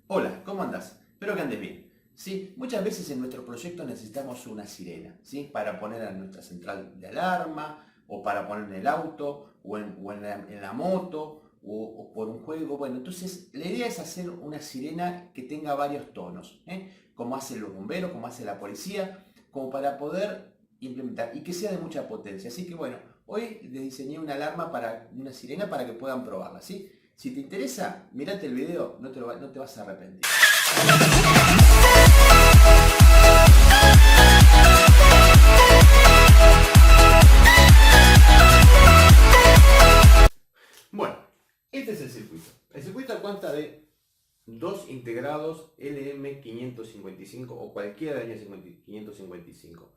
Hola, ¿cómo andás? Espero que andes bien. ¿Sí? Muchas veces en nuestro proyecto necesitamos una sirena, ¿sí? Para poner a nuestra central de alarma, o para poner en el auto, o en la moto, o por un juego. Bueno, entonces la idea es hacer una sirena que tenga varios tonos, como hacen los bomberos, como hace la policía, como para poder implementar y que sea de mucha potencia. Así que bueno, hoy les diseñé una alarma para una sirena para que puedan probarla, ¿sí? Si te interesa, mirate el video, no te vas a arrepentir. Bueno, este es el circuito. El circuito cuenta de dos integrados LM555 o cualquiera de año 555.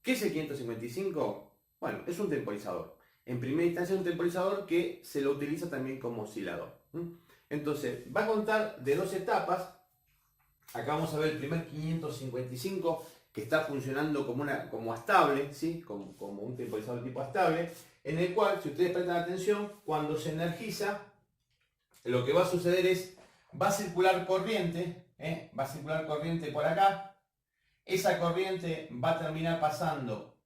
¿Qué es el 555? Bueno, es un temporizador. En primera instancia es un temporizador que se lo utiliza también como oscilador. Entonces, va a contar de dos etapas. Acá vamos a ver el primer 555 que está funcionando como estable, ¿sí? como un temporizador tipo estable, en el cual, si ustedes prestan atención, cuando se energiza, lo que va a suceder es, va a circular corriente, va a circular corriente por acá, esa corriente va a terminar pasando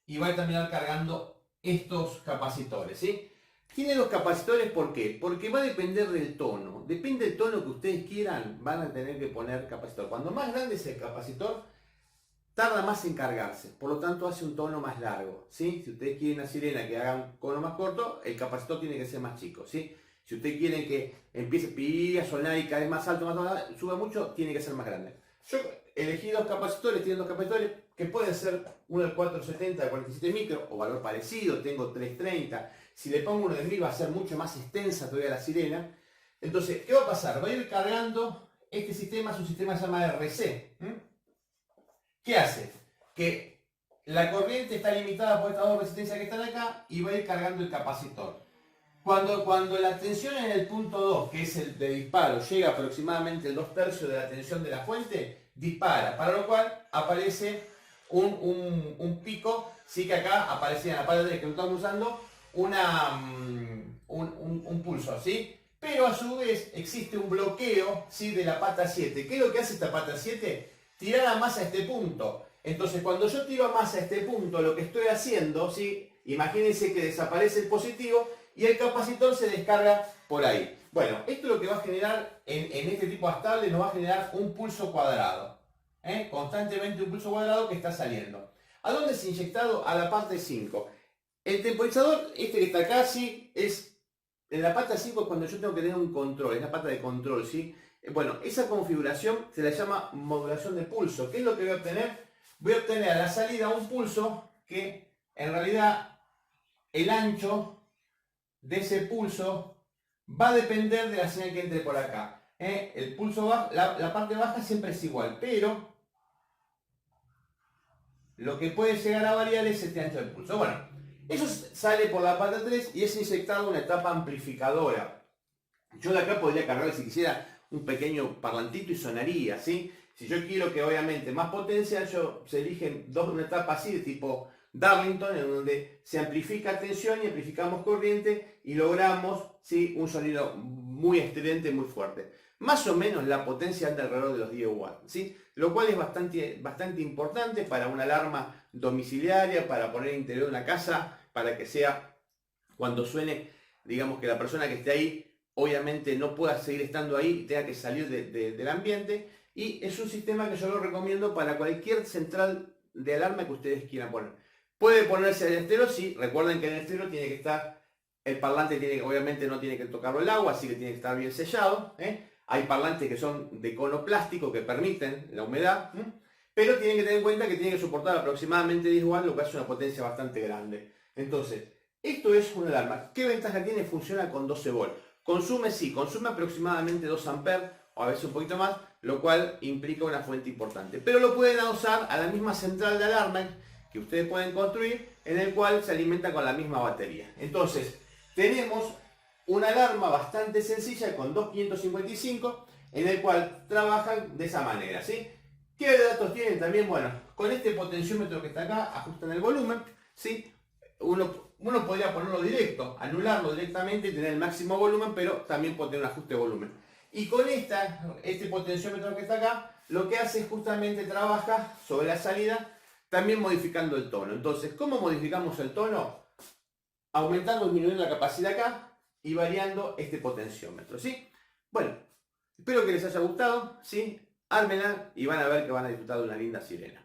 y va a terminar cargando estos capacitores, ¿sí? Tiene los capacitores, ¿por qué? Porque va a depender del tono. Depende del tono que ustedes quieran, van a tener que poner capacitor. Cuando más grande es el capacitor, tarda más en cargarse. Por lo tanto, hace un tono más largo, ¿sí? Si ustedes quieren una sirena que haga un tono más corto, el capacitor tiene que ser más chico, ¿sí? Si ustedes quieren que empiece a sonar y cada vez más alto, suba mucho, tiene que ser más grande. Yo elegí dos capacitores, tienen dos capacitores que pueden ser uno del 470 de 47 micro o valor parecido, tengo 330. Si le pongo uno de 1000 va a ser mucho más extensa todavía la sirena. Entonces, ¿qué va a pasar? Va a ir cargando, este sistema es un sistema que se llama RC. ¿Qué hace? Que la corriente está limitada por estas dos resistencias que están acá y va a ir cargando el capacitor. Cuando la tensión en el punto 2, que es el de disparo, llega aproximadamente el 2/3 de la tensión de la fuente, dispara, para lo cual aparece un pico, sí que acá aparecía en la parte 3 que lo estamos usando, un pulso, ¿sí? Pero a su vez existe un bloqueo, ¿sí? De la pata 7. ¿Qué es lo que hace esta pata 7? Tirar a más a este punto. Entonces cuando yo tiro a más a este punto, lo que estoy haciendo, ¿sí? Imagínense que desaparece el positivo y el capacitor se descarga por ahí. Bueno, esto es lo que va a generar en este tipo estable, nos va a generar un pulso cuadrado. Constantemente un pulso cuadrado que está saliendo. ¿A dónde es inyectado? A la parte 5. El temporizador, este que está acá, sí, es en la pata 5 es cuando yo tengo que tener un control, es la pata de control, ¿sí? Bueno, esa configuración se la llama modulación de pulso. ¿Qué es lo que voy a obtener? Voy a obtener a la salida un pulso que en realidad el ancho de ese pulso va a depender de la señal que entre por acá. El pulso bajo, la parte baja siempre es igual, pero lo que puede llegar a variar es este ancho del pulso. Bueno, eso sale por la pata 3 y es inyectado una etapa amplificadora. Yo de acá podría cargar, si quisiera, un pequeño parlantito y sonaría, ¿sí? Si yo quiero que obviamente más potencia, se eligen una etapa así de tipo Darlington, en donde se amplifica tensión y amplificamos corriente y logramos, ¿sí? Un sonido muy estridente, muy fuerte. Más o menos la potencia anda alrededor de los 10 watts, ¿sí? Lo cual es bastante importante para una alarma domiciliaria, para poner interior de una casa, para que sea cuando suene, digamos que la persona que esté ahí obviamente no pueda seguir estando ahí y tenga que salir del ambiente. Y es un sistema que yo lo recomiendo para cualquier central de alarma que ustedes quieran poner. Puede ponerse en estéreo, sí, recuerden que en el estéreo tiene que estar, el parlante obviamente no tiene que tocarlo el agua, así que tiene que estar bien sellado. Hay parlantes que son de cono plástico que permiten la humedad, pero tienen que tener en cuenta que tienen que soportar aproximadamente 10 watts, lo que hace una potencia bastante grande. Entonces, esto es una alarma. ¿Qué ventaja tiene? Funciona con 12 volts. Consume aproximadamente 2 amperes, o a veces un poquito más, lo cual implica una fuente importante. Pero lo pueden usar a la misma central de alarma que ustedes pueden construir, en el cual se alimenta con la misma batería. Entonces, tenemos una alarma bastante sencilla con 2.555, en el cual trabajan de esa manera, ¿sí? ¿Qué datos tienen también? Bueno, con este potenciómetro que está acá, ajustan el volumen, ¿sí? Uno podría ponerlo directo, anularlo directamente y tener el máximo volumen, pero también puede tener un ajuste de volumen. Y con este potenciómetro que está acá, lo que hace es justamente trabaja sobre la salida, también modificando el tono. Entonces, ¿cómo modificamos el tono? Aumentando o disminuyendo la capacidad acá y variando este potenciómetro, ¿sí? Bueno, espero que les haya gustado, ¿sí? Ármenla y van a ver que van a disfrutar de una linda sirena.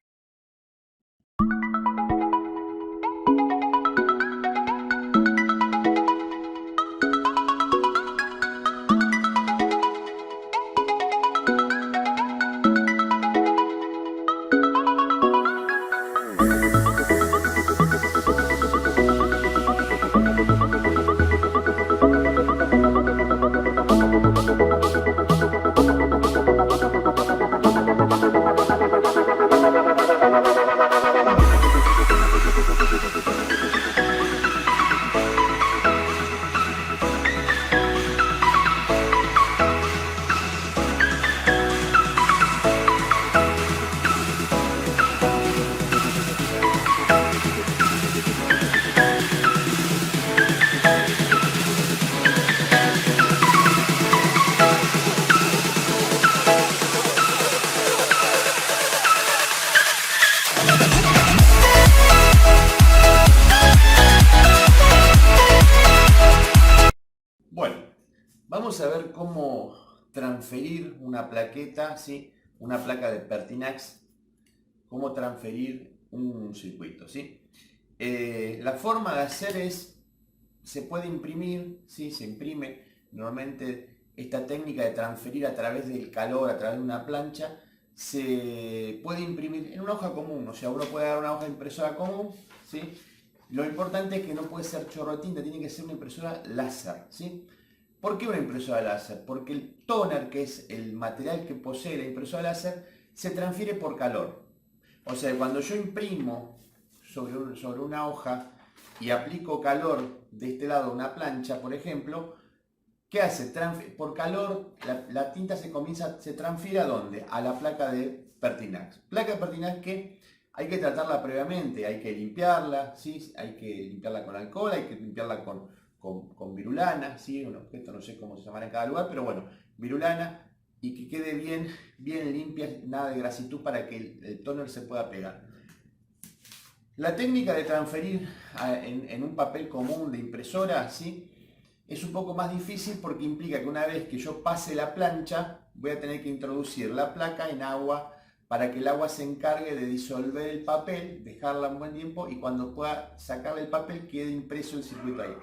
Bueno, vamos a ver cómo transferir una plaqueta, ¿sí? Una placa de Pertinax, cómo transferir un circuito, ¿sí? La forma de hacer es, se puede imprimir, ¿sí? Se imprime normalmente esta técnica de transferir a través del calor, a través de una plancha, se puede imprimir en una hoja común, o sea, uno puede dar una hoja de impresora común, ¿sí? Lo importante es que no puede ser chorro de tinta, tiene que ser una impresora láser, ¿sí? ¿Por qué una impresora láser? Porque el toner, que es el material que posee la impresora láser, se transfiere por calor. O sea, cuando yo imprimo sobre una hoja y aplico calor de este lado a una plancha, por ejemplo, ¿qué hace? Por calor la tinta se transfiere ¿a dónde? A la placa de Pertinax. Placa de Pertinax que hay que tratarla previamente, hay que limpiarla, ¿sí? Hay que limpiarla con alcohol, hay que limpiarla con virulana, ¿sí? Un objeto, no sé cómo se llamará en cada lugar, pero bueno, virulana, y que quede bien limpia, nada de grasitud para que el tóner se pueda pegar. La técnica de transferir en un papel común de impresora, ¿sí? Es un poco más difícil porque implica que una vez que yo pase la plancha, voy a tener que introducir la placa en agua para que el agua se encargue de disolver el papel, dejarla un buen tiempo y cuando pueda sacar el papel quede impreso el circuito ahí.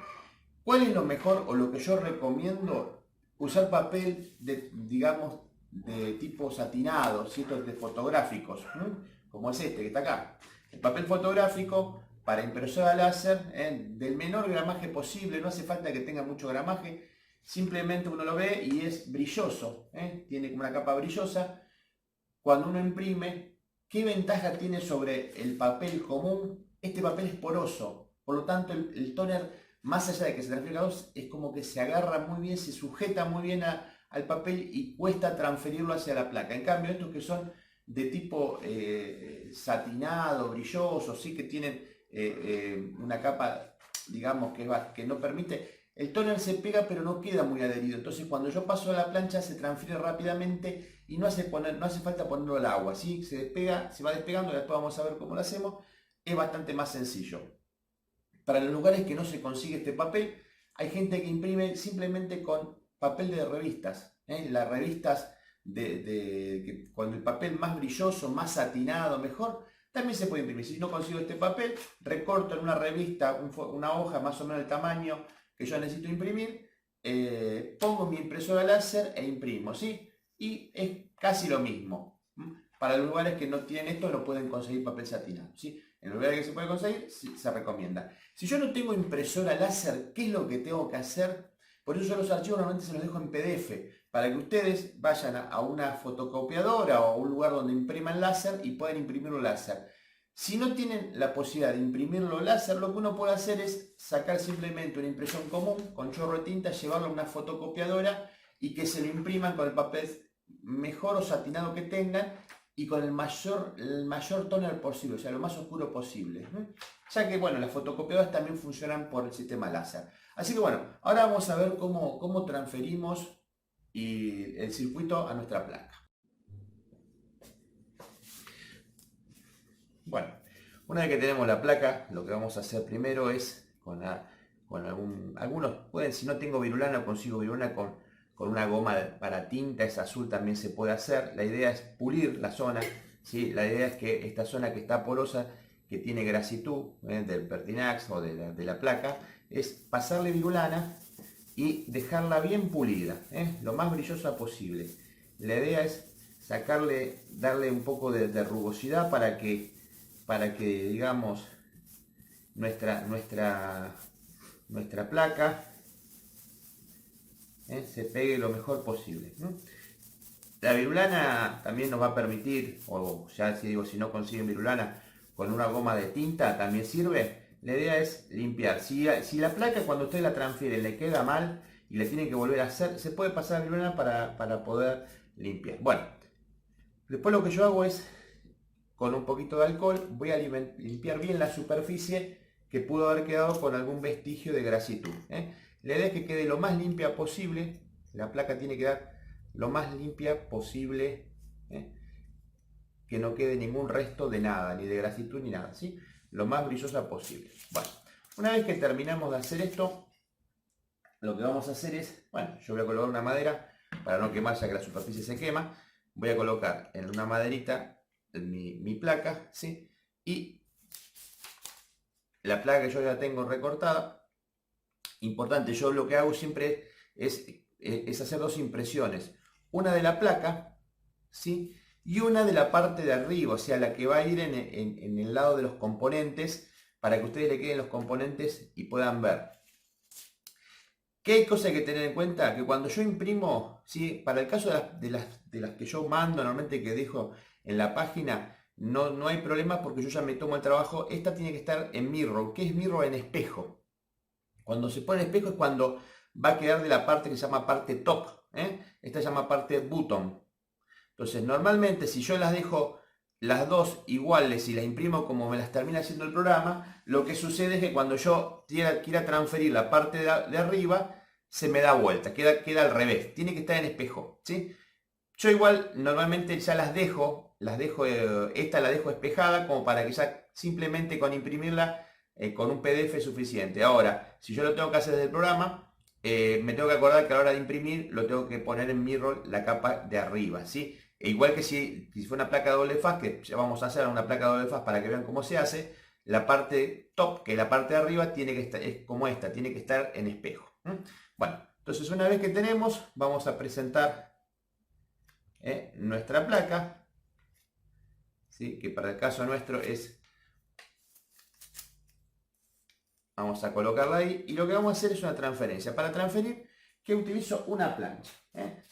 ¿Cuál es lo mejor o lo que yo recomiendo? Usar papel digamos, de tipo satinado, ¿cierto? De fotográficos, como es este que está acá. El papel fotográfico para impresora láser, del menor gramaje posible, no hace falta que tenga mucho gramaje, simplemente uno lo ve y es brilloso, tiene como una capa brillosa. Cuando uno imprime, ¿qué ventaja tiene sobre el papel común? Este papel es poroso, por lo tanto el tóner, más allá de que se transfiera calor, es como que se agarra muy bien, se sujeta muy bien al papel y cuesta transferirlo hacia la placa. En cambio, estos que son de tipo satinado, brilloso, sí que tienen una capa, digamos, que no permite, el tóner se pega pero no queda muy adherido. Entonces cuando yo paso a la plancha se transfiere rápidamente y no hace falta ponerlo al agua, ¿sí? Se despega, se va despegando, después vamos a ver cómo lo hacemos, es bastante más sencillo. Para los lugares que no se consigue este papel, hay gente que imprime simplemente con papel de revistas, las revistas cuando el papel más brilloso, más satinado, mejor, también se puede imprimir. Si no consigo este papel, recorto en una revista una hoja más o menos del tamaño que yo necesito imprimir, pongo mi impresora láser e imprimo, ¿sí? Y es casi lo mismo. Para los lugares que no tienen esto, no pueden conseguir papel satinado, ¿sí? En los lugares que se puede conseguir, se recomienda. Si yo no tengo impresora láser, ¿qué es lo que tengo que hacer? Por eso yo los archivos normalmente se los dejo en PDF, para que ustedes vayan a una fotocopiadora o a un lugar donde impriman láser y puedan imprimirlo láser. Si no tienen la posibilidad de imprimirlo láser, lo que uno puede hacer es sacar simplemente una impresión común con chorro de tinta, llevarlo a una fotocopiadora y que se lo impriman con el papel mejor o satinado que tengan y con el mayor tóner posible, o sea, lo más oscuro posible. Ya que, bueno, las fotocopiadoras también funcionan por el sistema láser. Así que, bueno, ahora vamos a ver cómo transferimos y el circuito a nuestra placa. Bueno, una vez que tenemos la placa, lo que vamos a hacer primero es algunos pueden, si no tengo virulana, consigo virulana con una goma para tinta, es azul, también se puede hacer. La idea es pulir la zona, ¿sí? La idea es que esta zona que está porosa, que tiene grasitud del Pertinax o de la placa, es pasarle virulana y dejarla bien pulida, lo más brillosa posible. La idea es darle un poco de rugosidad para que digamos nuestra placa se pegue lo mejor posible. La virulana también nos va a permitir, o ya si no consiguen virulana, con una goma de tinta también sirve. La idea es limpiar. Si la placa cuando ustedes la transfieren le queda mal y le tienen que volver a hacer, se puede pasar virulana para poder limpiar. Bueno, después lo que yo hago es, con un poquito de alcohol, voy a limpiar bien la superficie que pudo haber quedado con algún vestigio de grasitud. La idea es que quede lo más limpia posible. La placa tiene que quedar lo más limpia posible, que no quede ningún resto de nada, ni de grasitud ni nada, ¿sí? Lo más brillosa posible. Bueno, una vez que terminamos de hacer esto, lo que vamos a hacer es, bueno, yo voy a colocar una madera para no quemar, ya que la superficie se quema. Voy a colocar en una maderita mi placa, ¿sí? Y la placa que yo ya tengo recortada. Importante, yo lo que hago siempre es hacer dos impresiones. Una de la placa, ¿sí? Y una de la parte de arriba, o sea, la que va a ir en el lado de los componentes, para que ustedes le queden los componentes y puedan ver. ¿Qué cosa hay que tener en cuenta? Que cuando yo imprimo, ¿sí? Para el caso de las que yo mando, normalmente que dejo en la página, no hay problema porque yo ya me tomo el trabajo. Esta tiene que estar en mirror. ¿Qué es mirror? En espejo. Cuando se pone en espejo es cuando va a quedar de la parte que se llama parte top. Esta se llama parte bottom. Entonces, normalmente si yo las dejo las dos iguales y las imprimo como me las termina haciendo el programa, lo que sucede es que cuando yo quiera transferir la parte de arriba, se me da vuelta, queda al revés. Tiene que estar en espejo, ¿sí? Yo igual normalmente ya esta la dejo espejada como para que ya simplemente con imprimirla con un PDF es suficiente. Ahora, si yo lo tengo que hacer desde el programa, me tengo que acordar que a la hora de imprimir lo tengo que poner en mirror la capa de arriba, ¿sí? E igual que si fue una placa doble faz, que ya vamos a hacer una placa doble faz para que vean cómo se hace, la parte top, que es la parte de arriba, tiene que estar, es como esta, tiene que estar en espejo. Bueno, entonces una vez que tenemos, vamos a presentar nuestra placa, ¿sí? Que para el caso nuestro es, vamos a colocarla ahí, y lo que vamos a hacer es una transferencia. Para transferir, que utilizo una plancha.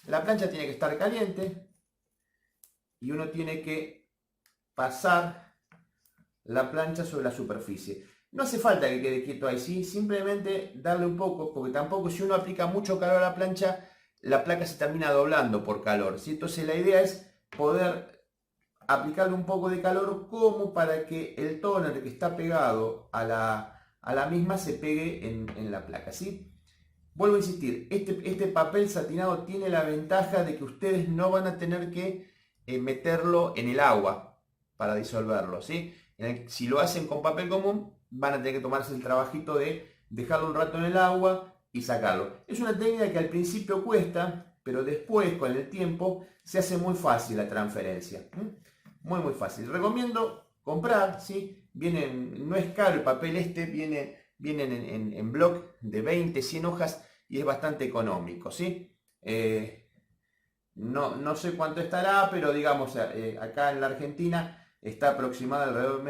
La plancha tiene que estar caliente y uno tiene que pasar la plancha sobre la superficie. No hace falta que quede quieto ahí, ¿sí? Simplemente darle un poco, porque tampoco si uno aplica mucho calor a la plancha, la placa se termina doblando por calor, ¿sí? Entonces la idea es poder aplicarle un poco de calor como para que el tóner que está pegado a la misma se pegue en la placa, ¿sí? Vuelvo a insistir, este papel satinado tiene la ventaja de que ustedes no van a tener que meterlo en el agua para disolverlo, ¿sí? Si lo hacen con papel común, van a tener que tomarse el trabajito de dejarlo un rato en el agua y sacarlo. Es una técnica que al principio cuesta, pero después, con el tiempo, se hace muy fácil la transferencia. Muy fácil. Recomiendo comprar, ¿sí? No es caro el papel vienen en bloc de 20, 100 hojas y es bastante económico, ¿sí? No sé cuánto estará, pero digamos, acá en la Argentina está aproximada alrededor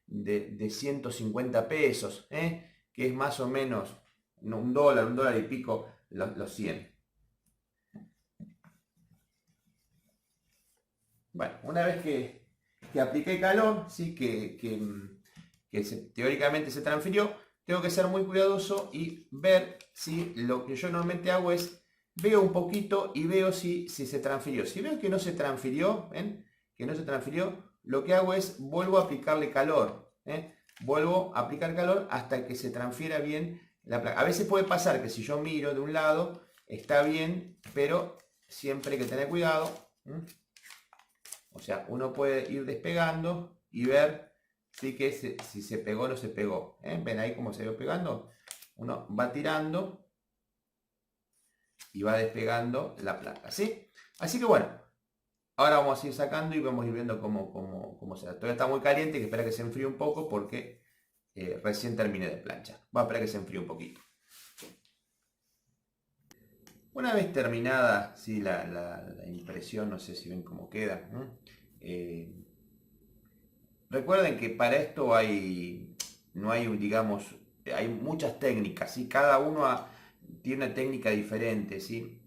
de 150 pesos, que es más o menos un dólar y pico los 100. Bueno, una vez que apliqué calor, ¿sí? Teóricamente se transfirió, tengo que ser muy cuidadoso y ver si lo que yo normalmente hago es veo un poquito y veo si se transfirió. Si veo que no se transfirió, que no se transfirió, lo que hago es vuelvo a aplicarle calor. Vuelvo a aplicar calor hasta que se transfiera bien la placa. A veces puede pasar que si yo miro de un lado, está bien, pero siempre hay que tener cuidado. O sea, uno puede ir despegando y ver si se pegó o no se pegó. ¿Ven ahí cómo se va pegando? Uno va tirando y va despegando la placa, ¿sí? Así que bueno, ahora vamos a ir sacando y vamos a ir viendo cómo se da. Todavía está muy caliente, hay que esperar que se enfríe un poco porque recién terminé de planchar. Voy a esperar que se enfríe un poquito. Una vez terminada ¿sí? la impresión, no sé si ven cómo queda. Recuerden que para esto no hay, digamos, hay muchas técnicas, ¿sí? Cada uno tiene una técnica diferente, ¿sí?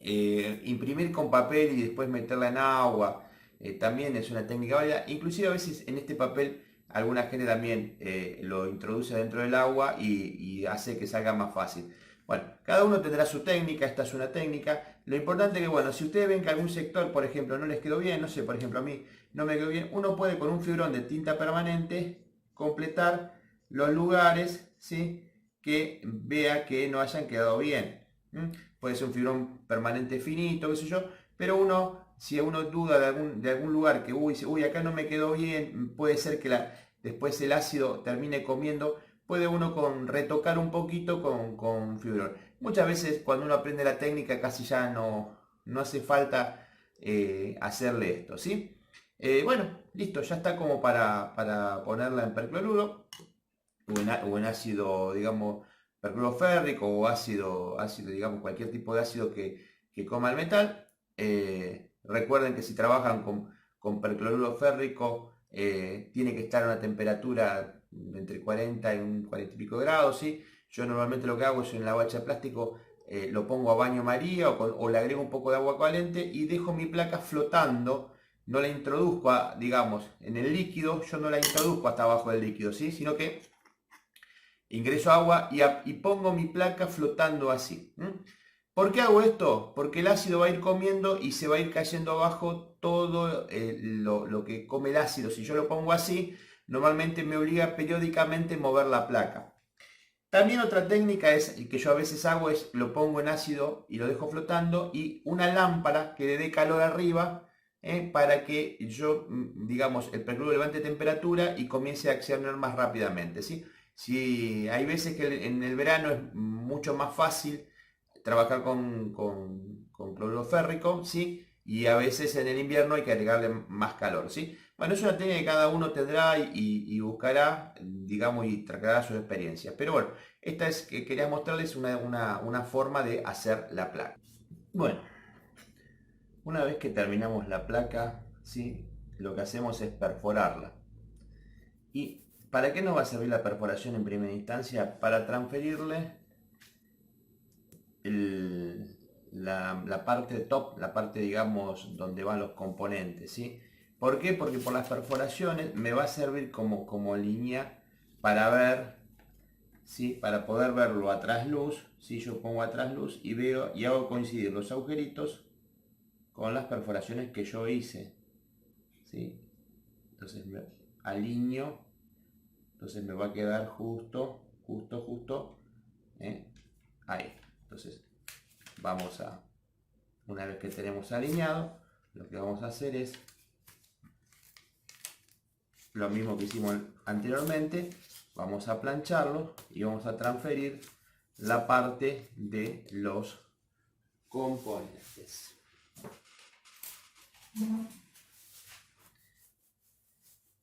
Imprimir con papel y después meterla en agua, también es una técnica válida. Inclusive a veces en este papel alguna gente también lo introduce dentro del agua y hace que salga más fácil. Bueno, cada uno tendrá su técnica, esta es una técnica. Lo importante es que, bueno, si ustedes ven que algún sector, por ejemplo, no les quedó bien, no sé, por ejemplo, a mí no me quedó bien, uno puede con un fibrón de tinta permanente completar los lugares, ¿sí? Que vea que no hayan quedado bien. Puede ser un fibrón permanente finito, qué sé yo, pero si uno duda de algún lugar que, uy, acá no me quedó bien, puede ser que después el ácido termine comiendo, puede uno retocar un poquito con fibrón. Muchas veces cuando uno aprende la técnica casi ya no hace falta hacerle esto, ¿sí? Bueno, listo, ya está como para ponerla en percloruro o en ácido, digamos, percloro férrico o ácido, digamos, cualquier tipo de ácido que coma el metal. Recuerden que si trabajan con percloruro férrico, tiene que estar a una temperatura entre 40 y un 40 y pico grados, ¿sí? Yo normalmente lo que hago es en la bacha de plástico, lo pongo a baño María o le agrego un poco de agua caliente y dejo mi placa flotando. No la introduzco, digamos, en el líquido, yo no la introduzco hasta abajo del líquido, ¿sí? Sino que ingreso agua y pongo mi placa flotando así. ¿Por qué hago esto? Porque el ácido va a ir comiendo y se va a ir cayendo abajo todo lo que come el ácido. Si yo lo pongo así, normalmente me obliga periódicamente a mover la placa. También otra técnica que yo a veces hago es lo pongo en ácido y lo dejo flotando y una lámpara que le dé calor arriba para que yo, digamos, el percloruro levante temperatura y comience a accionar más rápidamente, ¿sí? Si hay veces que en el verano es mucho más fácil trabajar con cloruro férrico, ¿sí? Y a veces en el invierno hay que agregarle más calor, ¿sí? Bueno, es una técnica que cada uno tendrá y buscará, digamos, y tratará sus experiencias. Pero bueno, esta es que quería mostrarles una forma de hacer la placa. Bueno, una vez que terminamos la placa, ¿sí? Lo que hacemos es perforarla. ¿Y para qué nos va a servir la perforación en primera instancia? Para transferirle la parte top, la parte, digamos, donde van los componentes, ¿sí? ¿Por qué? Porque por las perforaciones me va a servir como línea para ver, ¿sí? Para poder verlo a trasluz, ¿sí? Yo pongo a trasluz y veo y hago coincidir los agujeritos con las perforaciones que yo hice, ¿sí? Entonces me alineo, entonces me va a quedar justo, ahí. Entonces una vez que tenemos alineado, lo que vamos a hacer es lo mismo que hicimos anteriormente, vamos a plancharlo y vamos a transferir la parte de los componentes.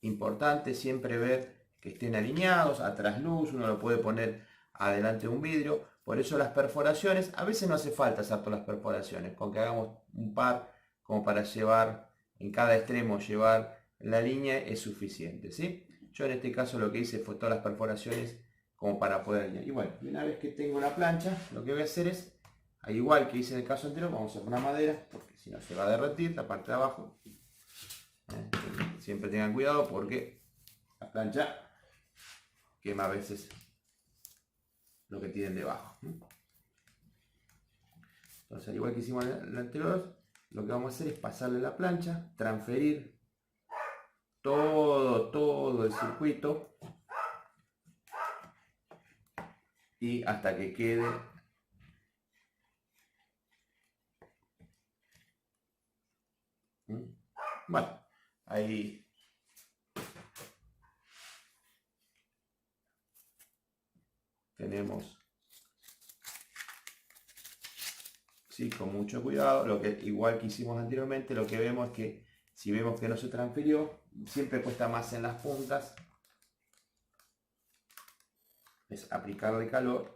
Importante siempre ver que estén alineados, a trasluz, uno lo puede poner adelante de un vidrio, por eso las perforaciones, a veces no hace falta hacer todas las perforaciones, con que hagamos un par como para llevar en cada extremo, llevar la línea es suficiente, ¿sí? Yo en este caso lo que hice fue todas las perforaciones como para poder alinear. Y bueno, una vez que tengo la plancha, lo que voy a hacer es, al igual que hice en el caso anterior, vamos a poner madera, porque si no se va a derretir la parte de abajo. Siempre tengan cuidado porque la plancha quema a veces lo que tienen debajo. Entonces, al igual que hicimos en el anterior, lo que vamos a hacer es pasarle la plancha, transferir todo el circuito y hasta que quede Bueno, ahí tenemos, sí, con mucho cuidado, lo que igual que hicimos anteriormente, lo que vemos es que si vemos que no se transfirió, siempre cuesta más en las puntas, es aplicarle calor.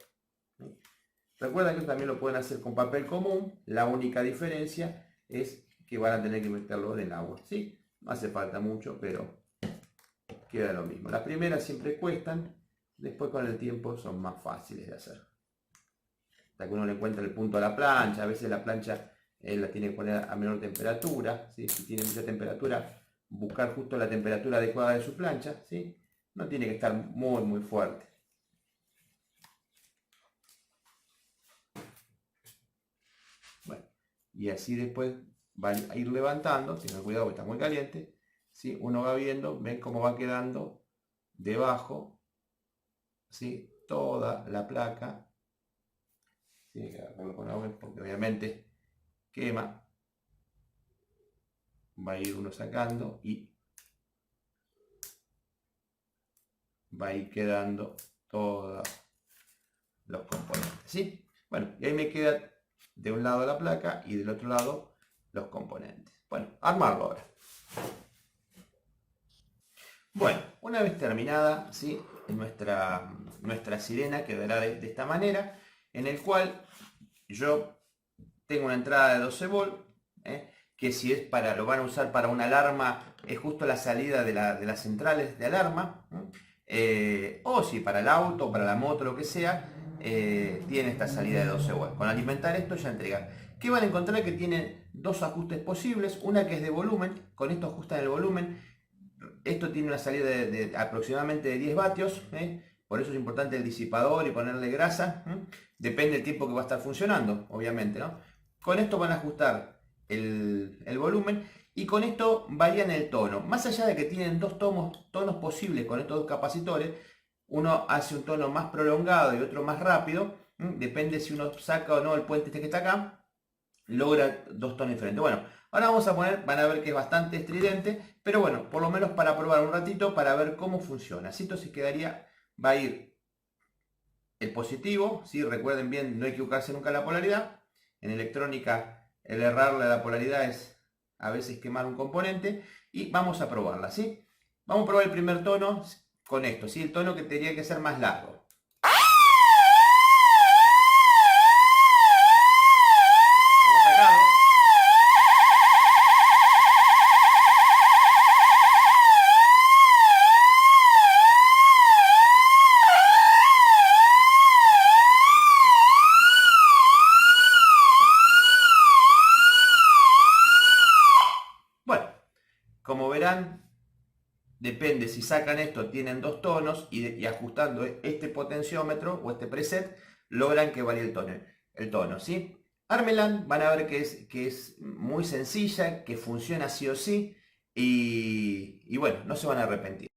Recuerda que esto también lo pueden hacer con papel común, la única diferencia es que van a tener que meterlo en el agua, ¿sí? No hace falta mucho, pero queda lo mismo. Las primeras siempre cuestan, después con el tiempo son más fáciles de hacer. Hasta que uno le encuentra el punto a la plancha, a veces la plancha la tiene que poner a menor temperatura, ¿sí? Si tiene mucha temperatura, buscar justo la temperatura adecuada de su plancha, ¿sí? No tiene que estar muy fuerte. Bueno, y así después van a ir levantando, tengan cuidado porque está muy caliente, ¿sí? Uno va viendo, ven cómo va quedando debajo, ¿sí? Toda la placa. Tiene que agarrarlo con agua porque obviamente quema. Va a ir uno sacando y va a ir quedando todos los componentes, ¿sí? Bueno, y ahí me queda de un lado la placa y del otro lado los componentes. Bueno, armarlo ahora. Bueno, una vez terminada, ¿sí? nuestra sirena quedará de esta manera, en el cual yo tengo una entrada de 12 volts, que si es lo van a usar para una alarma, es justo la salida de las centrales de alarma, o si para el auto, para la moto, lo que sea, tiene esta salida de 12 volts. Con alimentar esto ya entrega. ¿Qué van a encontrar? Que tienen dos ajustes posibles, una que es de volumen, con esto ajustan el volumen. Esto tiene una salida de aproximadamente de 10 vatios, por eso es importante el disipador y ponerle grasa, depende del tiempo que va a estar funcionando, obviamente, ¿no? Con esto van a ajustar el volumen y con esto varían el tono. Más allá de que tienen dos tonos posibles con estos dos capacitores, uno hace un tono más prolongado y otro más rápido, depende si uno saca o no el puente este que está acá, logra dos tonos diferentes. Bueno, ahora vamos a poner, van a ver que es bastante estridente, pero bueno, por lo menos para probar un ratito, para ver cómo funciona. Así entonces quedaría, va a ir el positivo, ¿sí? Recuerden bien, no equivocarse nunca en la polaridad. En electrónica, el errarle a la polaridad es a veces quemar un componente. Y vamos a probarla, ¿sí? Vamos a probar el primer tono con esto, ¿sí? El tono que tendría que ser más largo. Como verán, depende si sacan esto, tienen dos tonos y ajustando este potenciómetro o este preset, logran que varíe el tono, ¿sí? Ármenla, van a ver que es muy sencilla, que funciona sí o sí y bueno, no se van a arrepentir.